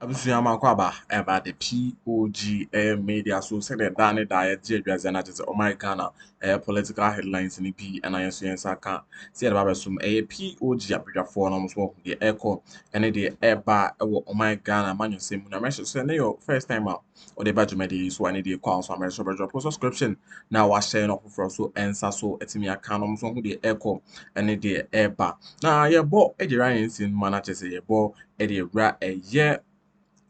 Abusua makwaba about the POG media so said that Danny diet Jabia na just oh my Ghana political headlines in P and I see saka see about some a POG abja for almost walk the echo and the eba oh my Ghana man you say na measure send your first time out or the badge medi so I need the call so I'm for subscription now was sharing up for so answer so etimi account almost who the echo and the eba now yeah bo e Ryan sin manager say yeah bo e the ra a year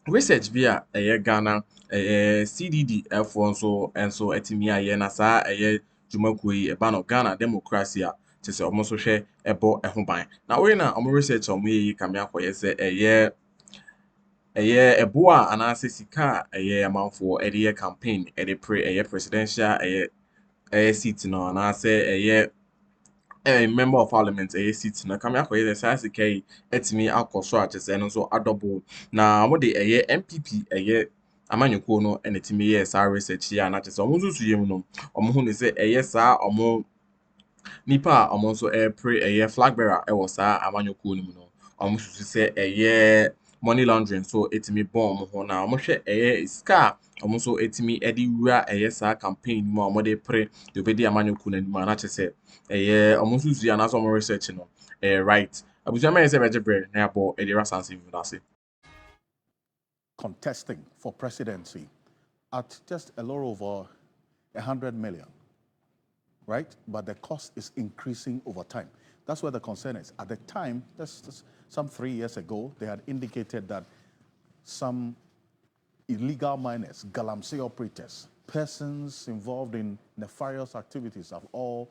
research bi a ɛyɛ Ghana CDD ɛfoɔ nso atumi ayɛ na saa ɛyɛ dwumakuo yi ɛba no Ghana democracy a kyerɛ sɛ ɔmo nso hwɛ ɛbɔ ɛho ban na wɔyɛ na ɔmo research a ɔmo yɛ yi kame akɔyɛ sɛ ɛyɛ ɛboa a anaasɛ sika a ɛyɛ amanfoɔ ɛde yɛ campaign ɛde pre ɛyɛ presidential ɛyɛ seat no anaasɛ ɛyɛ member of parliament seat na kame akɔyɛ sɛ saa sika yi atumi akɔ so a kyerɛ sɛ ɛno nso adɔbo na wɔde NPP amanyɔkuo no ɛna tumi yɛ saa research yi a na kyerɛ sɛ ɔmo nso so yɛ mu no ɔmo hu ne sɛ ɛyɛ saa ɔmo nipa a ɔmo nso ɛpre flag bearer ɛwɔ saa amanyɔkuo no mu no ɔmo susu sɛ ɛyɛ money laundering so etumi bɔn ɔmo ho na ɔmo hwɛ ɛyɛ sika a ɔmo nso etumi ɛde wura ɛyɛ saa campaign mu a ɔmo de pre deɛ obedi amanyɔkuo n'anim a na kyerɛ sɛ ɛyɛ ɔmo nso susu anaasɛ ɔmo research no ɛyɛ right abusua mɛyɛ sɛ bɛgye brɛ na yɛabɔ ɛde rasansi mu n'ase. Contesting for presidency at just a little over 100 million, right? But the cost is increasing over time. That's where the concern is. At the time, that's some 3 years ago, they had indicated that some illegal miners, galamsey operators, persons involved in nefarious activities have all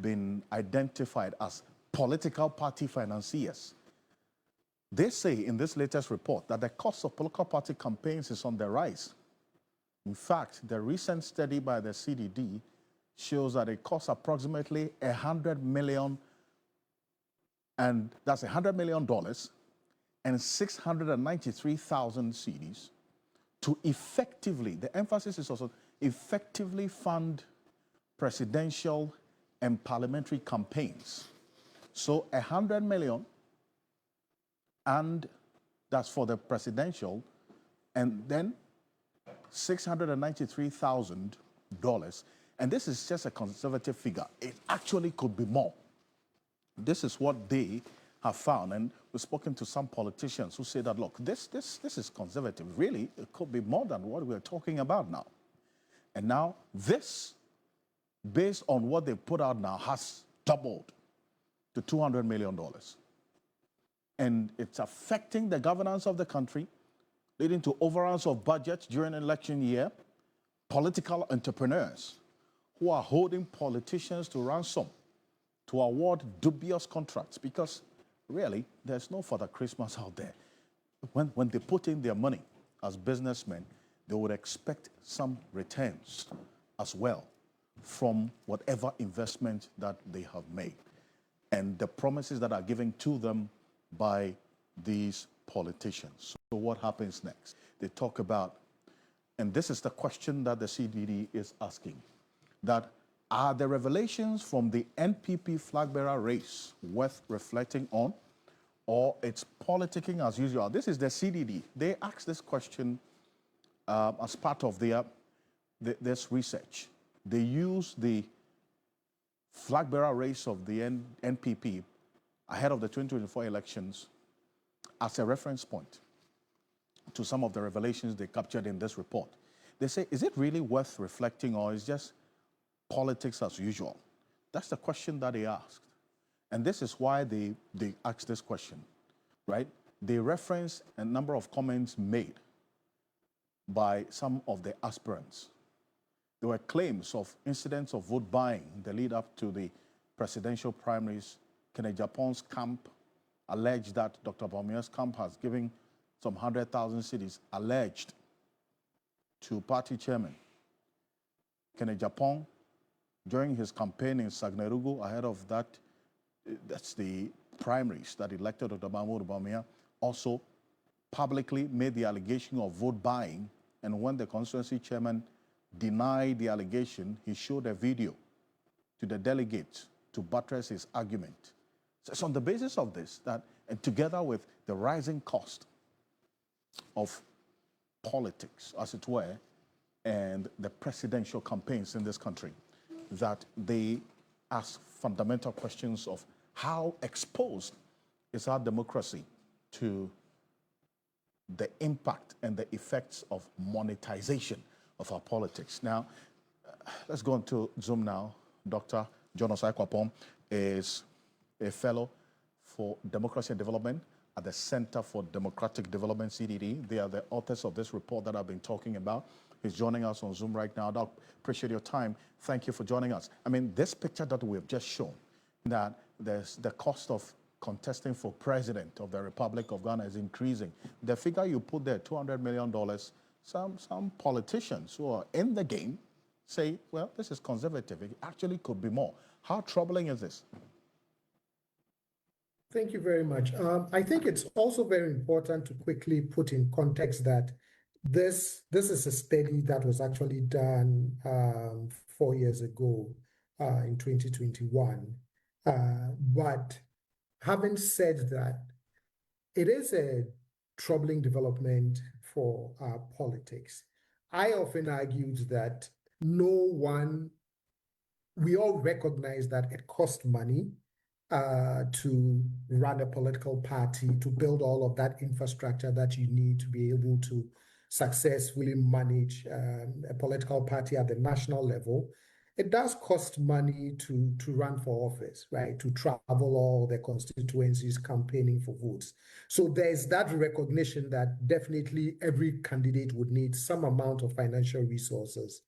been identified as political party financiers. They say in this latest report that the cost of political party campaigns is on the rise. In fact, the recent study by the CDD shows that it costs approximately $100 million, and that's $100 million and 693,000 cedis to effectively, the emphasis is also effectively fund presidential and parliamentary campaigns. So 100 million, and that's for the presidential, and then $693,000. And this is just a conservative figure. It actually could be more. This is what they have found. And we've spoken to some politicians who say that, look, this is conservative. Really, it could be more than what we're talking about now. And now this, based on what they put out now, has doubled to $200 million. And it's affecting the governance of the country, leading to overruns of budget during an election year, political entrepreneurs who are holding politicians to ransom to award dubious contracts, because really, there's no Father Christmas out there. When they put in their money as businessmen, they would expect some returns as well from whatever investment that they have made. And the promises that are given to them by these politicians. So what happens next? They talk about, and this is the question that the CDD is asking, that are the revelations from the NPP flag bearer race worth reflecting on, or it's politicking as usual? This is the CDD. They asked this question as part of this research. They use the flag bearer race of the NPP ahead of the 2024 elections as a reference point to some of the revelations they captured in this report. They say, is it really worth reflecting, or is just politics as usual? That's the question that they asked. And this is why they asked this question, right? They reference a number of comments made by some of the aspirants. There were claims of incidents of vote buying in the lead up to the presidential primaries. Kenneth Japon's camp alleged that Dr. Bawumia's camp has given some 100,000 cedis alleged to party chairman. Kenneth Japon, during his campaign in Sagnerugu, ahead of that, that's the primaries that elected Dr. Bawumia, also publicly made the allegation of vote buying. And when the constituency chairman denied the allegation, he showed a video to the delegates to buttress his argument. So it's on the basis of this that, and together with the rising cost of politics, as it were, and the presidential campaigns in this country, that they ask fundamental questions of how exposed is our democracy to the impact and the effects of monetization of our politics. Now, let's go on to Zoom now. Dr. John Osai-Kwapong is a fellow for democracy and development at the Center for Democratic Development, CDD. They are the authors of this report that I've been talking about. He's joining us on Zoom right now. Doc, appreciate your time. Thank you for joining us. I mean, this picture that we have just shown, that there's the cost of contesting for president of the Republic of Ghana is increasing. The figure you put there, $200 million, some politicians who are in the game say, well, this is conservative. It actually could be more. How troubling is this? Thank you very much. I think it's also very important to quickly put in context that this is a study that was actually done 4 years ago in 2021. But having said that, it is a troubling development for our politics. I often argued that we all recognize that it costs money to run a political party, to build all of that infrastructure that you need to be able to successfully manage a political party at the national level. It does cost money to run for office, right? To travel all the constituencies campaigning for votes. So there's that recognition that definitely every candidate would need some amount of financial resources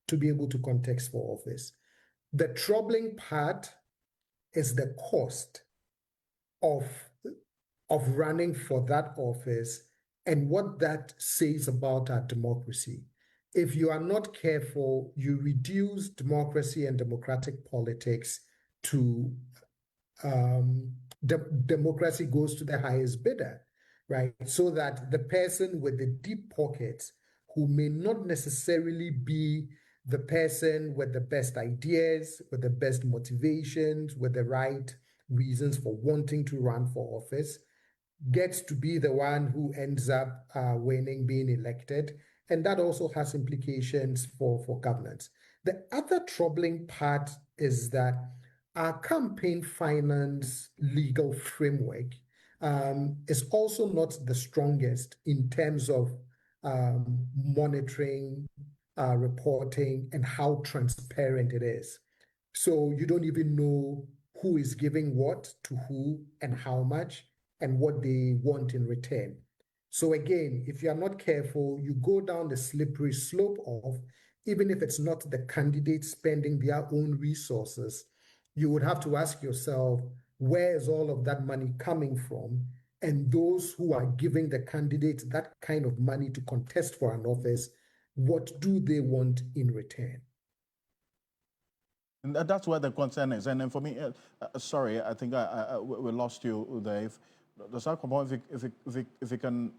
to be able to contest for office. The troubling part is the cost of running for that office and what that says about our democracy. If you are not careful, you reduce democracy and democratic politics to democracy goes to the highest bidder, right? So that the person with the deep pockets, who may not necessarily be the person with the best ideas, with the best motivations, with the right reasons for wanting to run for office, gets to be the one who ends up winning, being elected. And that also has implications for governance. The other troubling part is that our campaign finance legal framework is also not the strongest in terms of monitoring, reporting, and how transparent it is. So you don't even know who is giving what to who and how much and what they want in return. So again, if you are not careful, you go down the slippery slope of, even if it's not the candidate spending their own resources, you would have to ask yourself, where is all of that money coming from? And those who are giving the candidate that kind of money to contest for an office, what do they want in return? And that's where the concern is. And then for me, sorry, I think we lost you there. If you can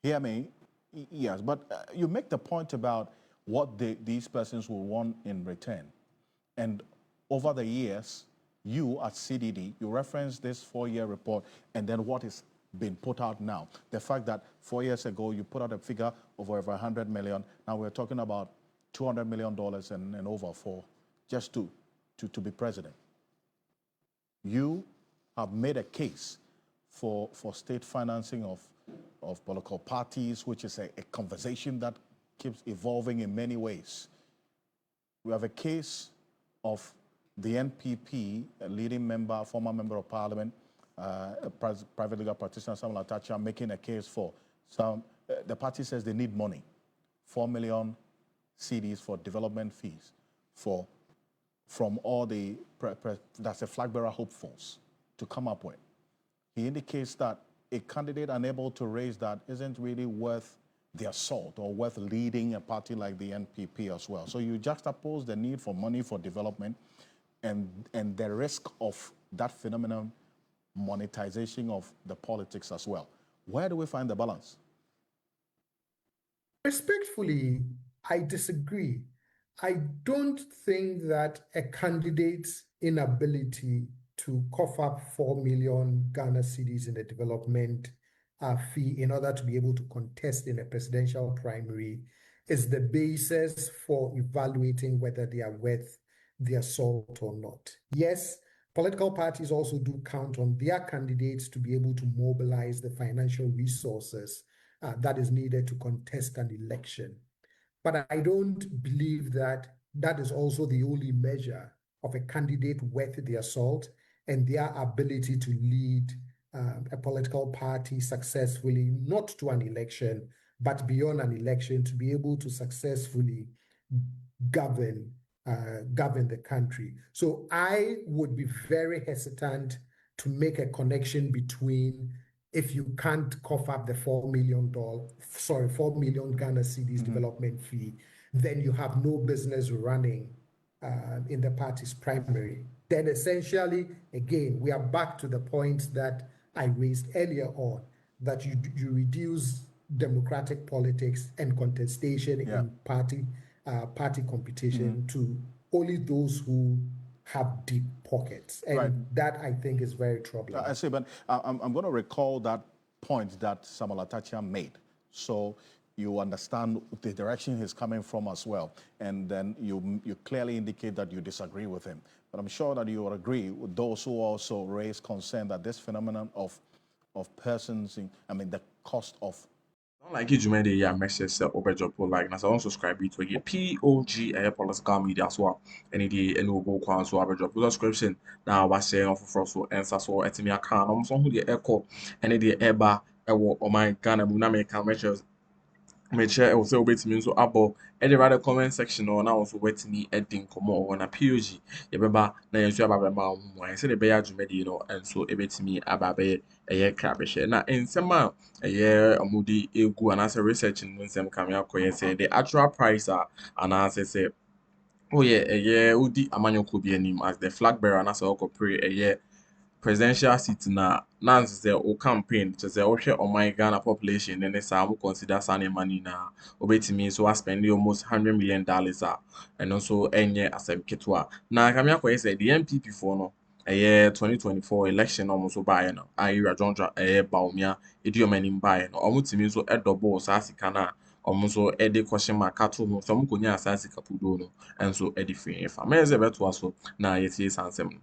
hear me, yes. But you make the point about what these persons will want in return. And over the years, you at CDD, you reference this 4-year report and then what is being put out now. The fact that 4 years ago, you put out a figure of over 100 million. Now we're talking about $200 million and over for just to be president. You have made a case for state financing of political parties, which is a conversation that keeps evolving in many ways. We have a case of the NPP, a leading member, former member of parliament, private legal practitioner Samuel Atacha, making a case for some, the party says they need money, 4 million CDs for development fees from all the, that's a flag bearer hopefuls to come up with. He indicates that a candidate unable to raise that isn't really worth the assault or worth leading a party like the NPP as well. So you juxtapose the need for money for development and the risk of that phenomenon monetization of the politics as well. Where do we find the balance? Respectfully, I disagree. I don't think that a candidate's inability to cough up 4 million Ghana cedis in the development fee in order to be able to contest in a presidential primary is the basis for evaluating whether they are worth their salt or not. Yes, political parties also do count on their candidates to be able to mobilize the financial resources that is needed to contest an election. But I don't believe that that is also the only measure of a candidate worth their salt and their ability to lead a political party successfully, not to an election, but beyond an election, to be able to successfully govern the country. So I would be very hesitant to make a connection between, if you can't cough up the $4 million Ghana cedis development fee, then you have no business running in the party's primary. Then essentially, again, we are back to the point that I raised earlier on, that you reduce democratic politics and contestation in party competition to only those who have deep pockets. And that, I think, is very troubling. I see, but I'm going to recall that point that Samuel Atachia made. So you understand the direction he's coming from as well. And then you clearly indicate that you disagree with him. But I'm sure that you will agree with those who also raise concern that this phenomenon of persons, the cost of like you made a message over job like na so subscribe to a POG political media as well. Any day any go kwan so over job subscription na wa share of for so answer so etimi aka no so hu de echo any day eba ewo o my Ghana mu na me can message meche o se obetimi nso abo e dey rather comment section or na also wetimi edin komo or na POG ye beba na yenso aba be ma ho an se de be ya dwumadi no enso ebetimi aba be eye krabehye na ensema eye amudi egu anase research no nsem kam yakoye say the actual price anase say oh yeah eye udi amanyoko bi anim as the flag bearer anase okopre eye presidential seat na say o campaign to say o hwe o my Ghana population and say am consider sane money na obetimi so spend almost $100 million and also enye asem ketwa na kamia ko say the NPP for no 2024 election almost buy no ayira jonja Bawumia ediomani buy no omutimi so edobo sa sika na omuso ede question mark ato ho so mkonya asasi kapudo no enso edi free fa meze beto aso na yetie sansem.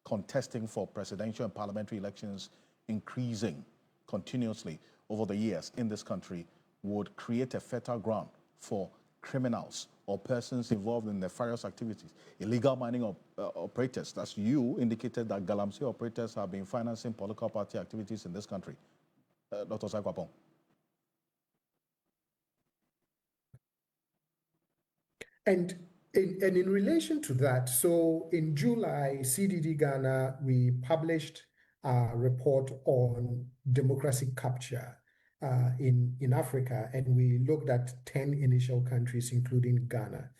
contesting for presidential and parliamentary elections increasing continuously over the years in this country would create a fertile ground for criminals or persons involved in nefarious activities, illegal mining operators. That's you indicated that Galamsey operators have been financing political party activities in this country. Dr. Sakwapong. And in relation to that, so in July, CDD Ghana, we published a report on democracy capture in Africa, and we looked at 10 initial countries, including Ghana.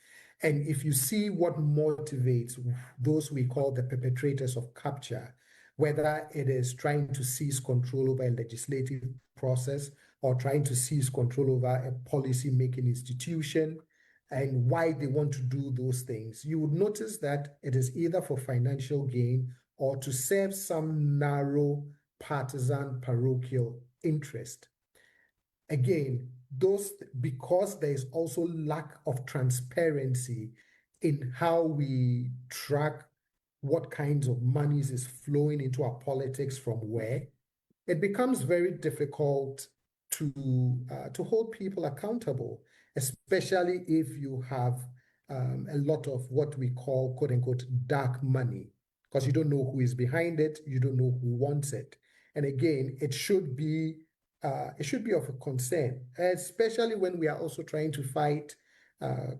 And if you see what motivates those we call the perpetrators of capture, whether it is trying to seize control over a legislative process or trying to seize control over a policy-making institution, and why they want to do those things, you would notice that it is either for financial gain or to serve some narrow partisan parochial interest. Again, because there is also lack of transparency in how we track what kinds of monies is flowing into our politics from where, it becomes very difficult to hold people accountable, especially if you have a lot of what we call, quote unquote, dark money, because you don't know who is behind it, you don't know who wants it. And again, it should be of a concern, especially when we are also trying to fight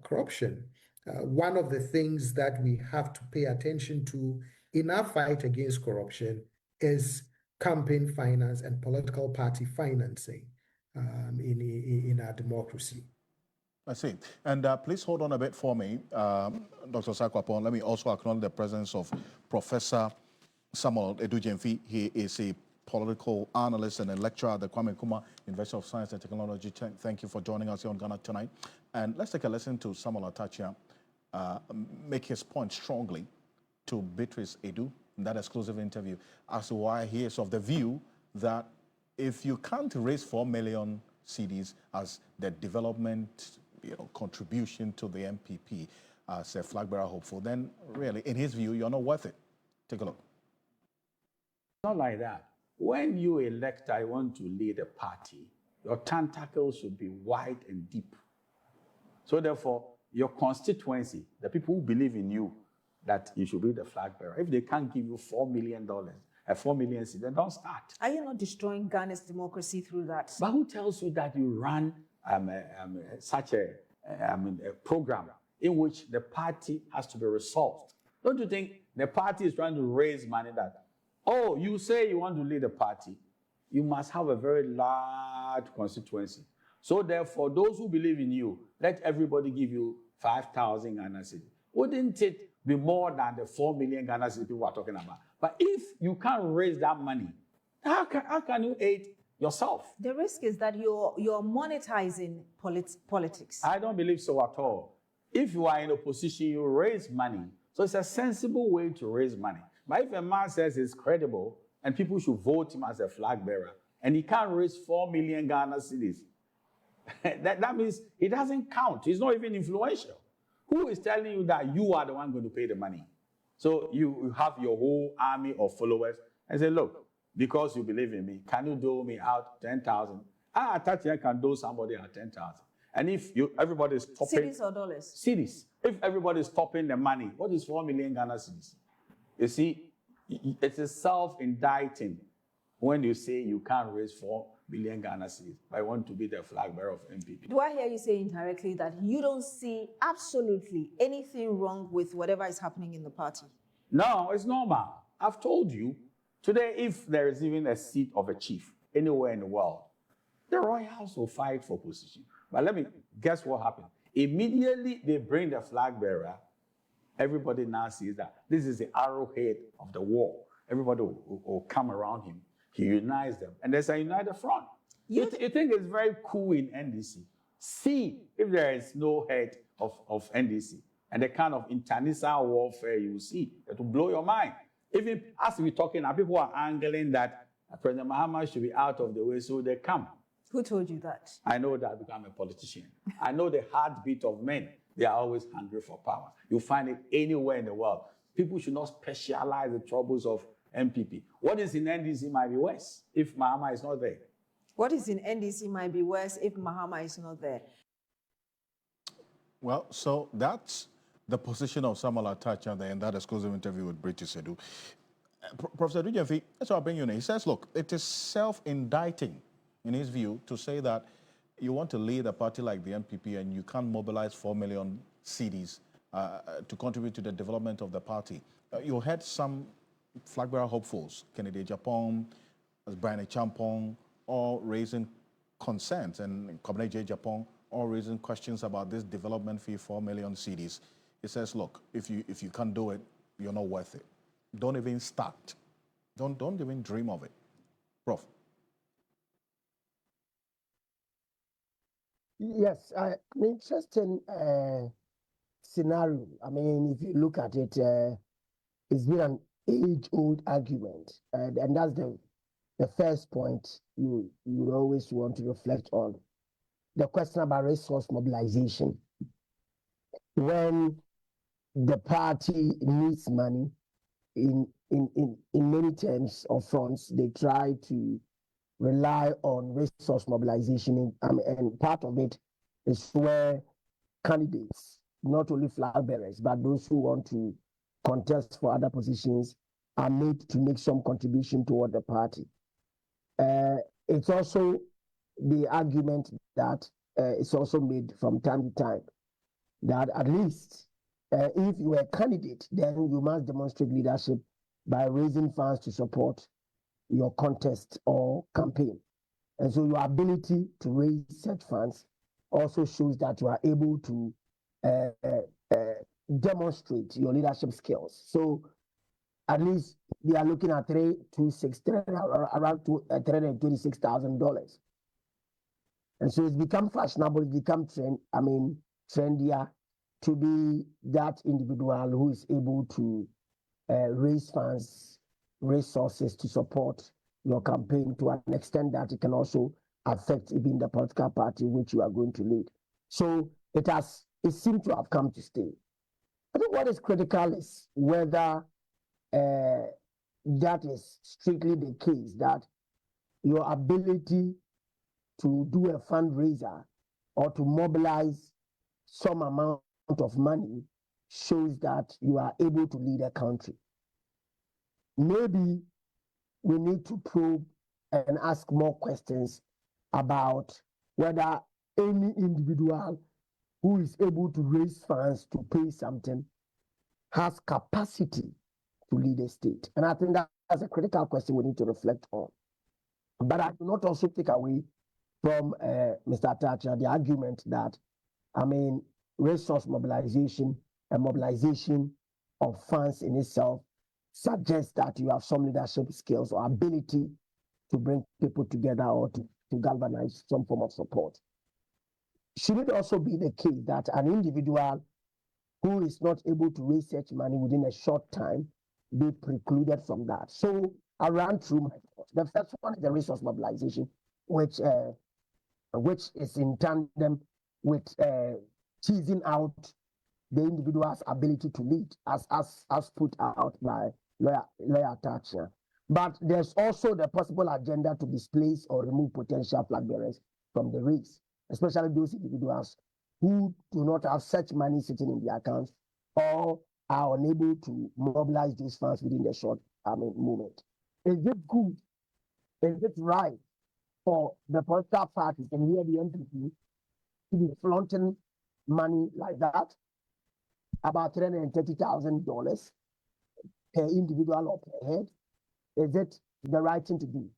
corruption. One of the things that we have to pay attention to in our fight against corruption is campaign finance and political party financing in our democracy. I see. And please hold on a bit for me, Dr. Sakwapong. Let me also acknowledge the presence of Professor Samuel Edujemfi. He is a political analyst and a lecturer at the Kwame Nkrumah University of Science and Technology. Thank you for joining us here on Ghana Tonight. And let's take a listen to Samuel Atachia make his point strongly to Beatrice Edu in that exclusive interview as to why he is of the view that if you can't raise 4 million cedis as the development contribution to the NPP as a flag bearer hopeful, then really, in his view, you're not worth it. Take a look. Not like that. When you elect, I want to lead a party, your tentacles should be wide and deep. So therefore, your constituency, the people who believe in you, that you should be the flag bearer, if they can't give you $4 million, 4 million seats, then don't start. Are you not destroying Ghana's democracy through that? But who tells you that you run such a program in which the party has to be resolved? Don't you think the party is trying to raise money that, oh, you say you want to lead a party, you must have a very large constituency. So therefore, those who believe in you, let everybody give you 5,000 Ghana cedis. Wouldn't it be more than the 4 million Ghana cedis people are talking about? But if you can't raise that money, how can you aid yourself? The risk is that you're monetizing politics. I don't believe so at all. If you are in opposition, you raise money. So it's a sensible way to raise money. But if a man says he's credible and people should vote him as a flag bearer, and he can't raise 4 million Ghana cedis, that means he doesn't count. He's not even influential. Who is telling you that you are the one going to pay the money? So you have your whole army of followers and say, look, because you believe in me, can you dole me out 10,000? I can dole somebody at 10,000. And if everybody is stopping... Cedis or dollars? Cedis. If everybody is stopping the money, what is 4 million Ghana cedis? You see, it is self-indicting when you say you can't raise 4 million Ghana cedis, but I want to be the flag bearer of NPP. Do I hear you say indirectly that you don't see absolutely anything wrong with whatever is happening in the party? No, it's normal. I've told you, today, if there is even a seat of a chief anywhere in the world, the royals will fight for position. But let me guess what happened. Immediately they bring the flag bearer, everybody now sees that this is the arrowhead of the war. Everybody will come around him. He unites them, and there's a united front. You think it's very cool in NDC. See if there is no head of NDC and the kind of internecine warfare you will see. It will blow your mind. Even as we're talking now, people are angling that President Mahama should be out of the way, so they come. Who told you that? I know that because I'm a politician. I know the heartbeat of men. They are always hungry for power. You find it anywhere in the world. People should not specialize the troubles of NPP. What is in NDC might be worse if Mahama is not there. What is in NDC might be worse if Mahama is not there. Well, so that's the position of Samuel Atacha there in that exclusive interview with British Edu. Professor Dujefi, that's what I bring you in. He says, look, it is self-indicting, in his view, to say that you want to lead a party like the NPP and you can't mobilize 4 million cedis to contribute to the development of the party. You had some flag bearer hopefuls, Kennedy Japan, Brian Champong, all raising concerns, and Kobne J. Japan, all raising questions about this development fee, 4 million cedis. He says, look, if you can't do it, you're not worth it. Don't even start. Don't even dream of it. Prof. Yes, an interesting scenario. I mean, if you look at it, it's been an age-old argument, and that's the first point you always want to reflect on. The question about resource mobilization. When the party needs money, in many terms or fronts, they try to rely on resource mobilization, and part of it is where candidates, not only flag bearers, but those who want to contest for other positions, are made to make some contribution toward the party. It's also the argument that it's also made from time to time that at least if you are a candidate, then you must demonstrate leadership by raising funds to support your contest or campaign. And so your ability to raise such funds also shows that you are able to demonstrate your leadership skills. So at least we are looking at around $326,000. And so it's become fashionable, it's become trendier to be that individual who is able to raise funds, resources to support your campaign to an extent that it can also affect even the political party which you are going to lead. So it seems to have come to stay. I think what is critical is whether that is strictly the case, that your ability to do a fundraiser or to mobilize some amount of money shows that you are able to lead a country. Maybe we need to probe and ask more questions about whether any individual who is able to raise funds to pay something has capacity to lead a state. And I think that's a critical question we need to reflect on. But I do not also take away from Mr. Thatcher the argument that, resource mobilization and mobilization of funds in itself suggests that you have some leadership skills or ability to bring people together or to galvanize some form of support. Should it also be the case that an individual who is not able to raise such money within a short time be precluded from that? So I ran through my thoughts. The first one is the resource mobilization, which is in tandem with teasing out the individual's ability to lead, as put out by lawyer Thatcher. But there's also the possible agenda to displace or remove potential flag bearers from the race, especially those individuals who do not have such money sitting in their accounts or are unable to mobilize those funds within the short moment. Is it good? Is it right for the political parties and here the NPP to be flaunting money like that, about $330,000 per individual or per head? Is it the right thing to do?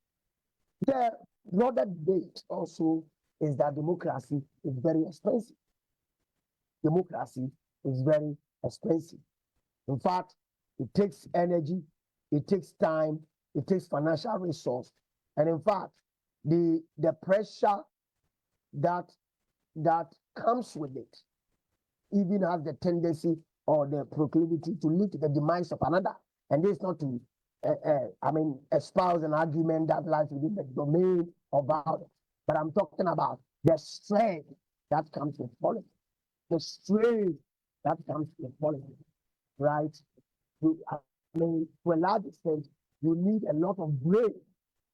The broader debate also is that democracy is very expensive. Democracy is very expensive. In fact, it takes energy, it takes time, it takes financial resource, and in fact, the pressure that comes with it even has the tendency or the proclivity to lead to the demise of another. And this is not to espouse an argument that lies within the domain of violence, but I'm talking about the strength that comes with politics, the strength that comes with politics, right? To a large extent, you need a lot of brain,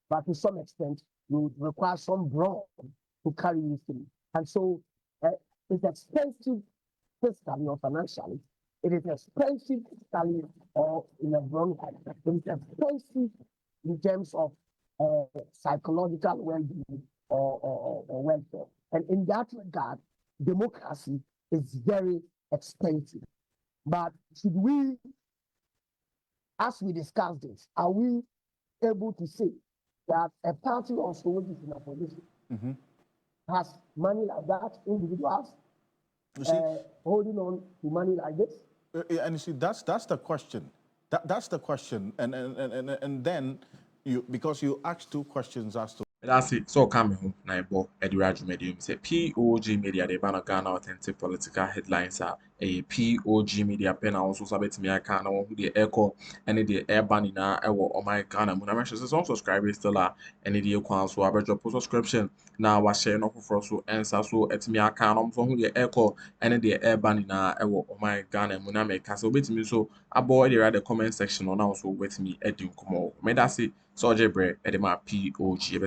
but to some extent, you require some brawn to carry you through. And so it's expensive fiscally or financially. It is expensive fiscally or in a wrong way. It's expensive in terms of psychological well-being or welfare. And in that regard, democracy is very expensive. But should we, as we discuss this, are we able to say that a party also which is in opposition has money like that, individuals holding on to money like this? And you see, that's the question. That's the question. And then because you asked two questions as to That's it. So come home na ebo Edward Medium say POG Media the ban Ghana authentic political headlines are a POG Media pen also sabet me aka na who the echo and the airban na ewo o my Ghana mo na me say some subscribers still are and the kwan so abedro subscription na wa share no for so ensa so etimi aka no so who the echo and the airban na ewo o my Ghana mo na me ka so betimi so abo the comment section on also with me edin komo me that's it. So, Jebre, Edema POG,